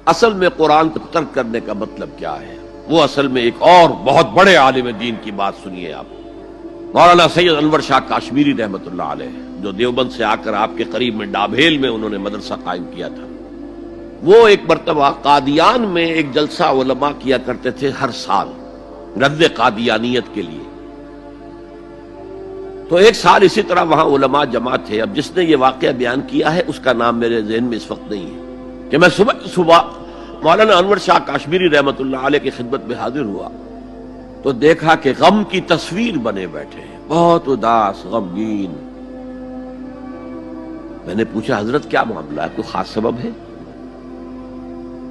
اصل میں قرآن کو ترک کرنے کا مطلب کیا ہے؟ وہ اصل میں ایک اور بہت بڑے عالم دین کی بات سنیے آپ، مولانا سید انور شاہ کاشمیری رحمۃ اللہ علیہ، جو دیوبند سے آ کر آپ کے قریب میں ڈابھیل میں انہوں نے مدرسہ قائم کیا تھا۔ وہ ایک مرتبہ قادیان میں ایک جلسہ علماء کیا کرتے تھے ہر سال رد قادیانیت کے لیے، تو ایک سال اسی طرح وہاں علماء جمع تھے۔ اب جس نے یہ واقعہ بیان کیا ہے اس کا نام میرے ذہن میں اس وقت نہیں ہے، کہ میں صبح مولانا انور شاہ کاشمیری رحمۃ اللہ علیہ کی خدمت میں حاضر ہوا تو دیکھا کہ غم کی تصویر بنے بیٹھے ہیں، بہت اداس غمگین۔ میں نے پوچھا حضرت کیا معاملہ ہے، کوئی خاص سبب ہے؟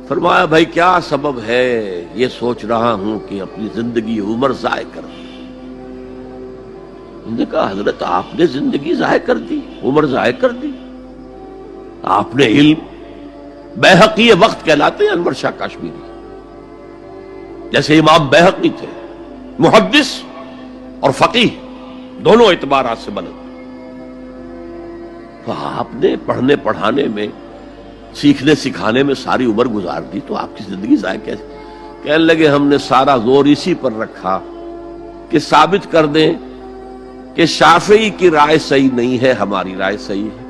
فرمایا بھائی کیا سبب ہے، یہ سوچ رہا ہوں کہ اپنی زندگی عمر ضائع کر دی۔ میں نے کہا حضرت آپ نے زندگی ضائع کر دی، عمر ضائع کر دی؟ آپ نے علم، بیہقی وقت کہلاتے ہیں انور شاہ کاشمیری، جیسے امام بیہقی تھے، محدث اور فقیہ دونوں اعتبارات سے بلند، تو آپ نے پڑھنے پڑھانے میں، سیکھنے سکھانے میں ساری عمر گزار دی، تو آپ کی زندگی ضائع کیسے؟ کہنے لگے ہم نے سارا زور اسی پر رکھا کہ ثابت کر دیں کہ شافعی کی رائے صحیح نہیں ہے، ہماری رائے صحیح ہے۔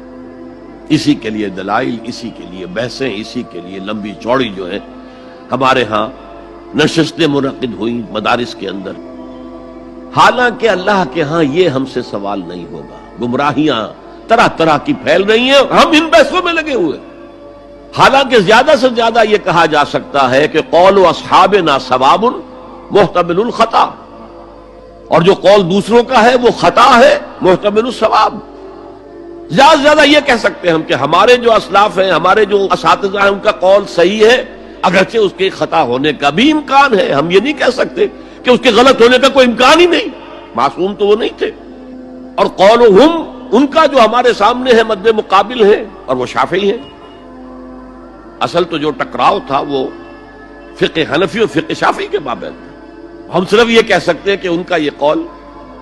اسی کے لیے دلائل، اسی کے لیے بحثیں، اسی کے لیے لمبی چوڑی جو ہے ہمارے ہاں نشستیں منعقد ہوئی مدارس کے اندر، حالانکہ اللہ کے ہاں یہ ہم سے سوال نہیں ہوگا۔ گمراہیاں طرح طرح کی پھیل رہی ہیں، ہم ان بحثوں میں لگے ہوئے، حالانکہ زیادہ سے زیادہ یہ کہا جا سکتا ہے کہ قول اصحابنا ثواب محتمل الخطا، اور جو قول دوسروں کا ہے وہ خطا ہے محتمل الثواب۔ زیادہ سے زیادہ یہ کہہ سکتے ہیں ہم کہ ہمارے جو اسلاف ہیں، ہمارے جو اساتذہ ہیں، ان کا قول صحیح ہے، اگرچہ اس کے خطا ہونے کا بھی امکان ہے۔ ہم یہ نہیں کہہ سکتے کہ اس کے غلط ہونے کا کوئی امکان ہی نہیں، معصوم تو وہ نہیں تھے۔ اور قولہم، ان کا جو ہمارے سامنے ہے مد مقابل ہے، اور وہ شافعی ہیں۔ اصل تو جو ٹکراؤ تھا وہ فقہ حنفی اور فقہ شافعی کے مابین تھا۔ ہم صرف یہ کہہ سکتے ہیں کہ ان کا یہ قول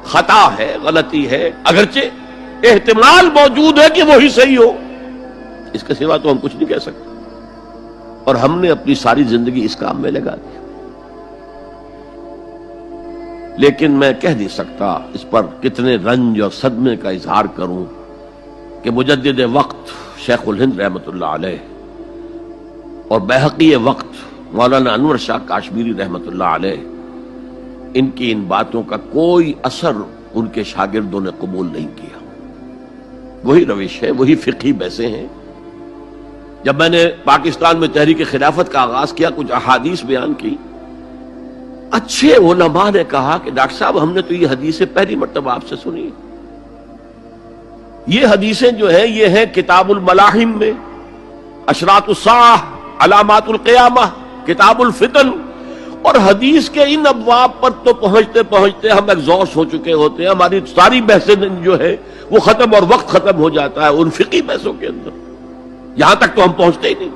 خطا ہے، غلطی ہے، اگرچہ احتمال موجود ہے کہ وہی صحیح ہو، اس کے سوا تو ہم کچھ نہیں کہہ سکتے۔ اور ہم نے اپنی ساری زندگی اس کام میں لگا دی، لیکن میں کہہ نہیں سکتا اس پر کتنے رنج اور صدمے کا اظہار کروں کہ مجدد وقت شیخ الہند رحمۃ اللہ علیہ اور بیہقی وقت مولانا انور شاہ کاشمیری رحمۃ اللہ علیہ، ان کی ان باتوں کا کوئی اثر ان کے شاگردوں نے قبول نہیں کیا۔ وہی روش ہے، وہی فقہی بحثیں ہیں۔ جب میں نے پاکستان میں تحریک خلافت کا آغاز کیا، کچھ احادیث بیان کی، اچھے علماء نے کہا کہ ڈاکٹر صاحب ہم نے تو یہ حدیثیں پہلی مرتبہ آپ سے سنی۔ یہ حدیثیں جو ہیں یہ ہیں کتاب الملاحم میں، اشراط الساعہ، علامات القیامہ، کتاب الفتن، اور حدیث کے ان ابواب پر تو پہنچتے پہنچتے ہم ایگزاسٹ ہو چکے ہوتے ہیں، ہماری ساری بحثیں جو ہے وہ ختم، اور وقت ختم ہو جاتا ہے ان فقہی بحثوں کے اندر، یہاں تک تو ہم پہنچتے ہی نہیں۔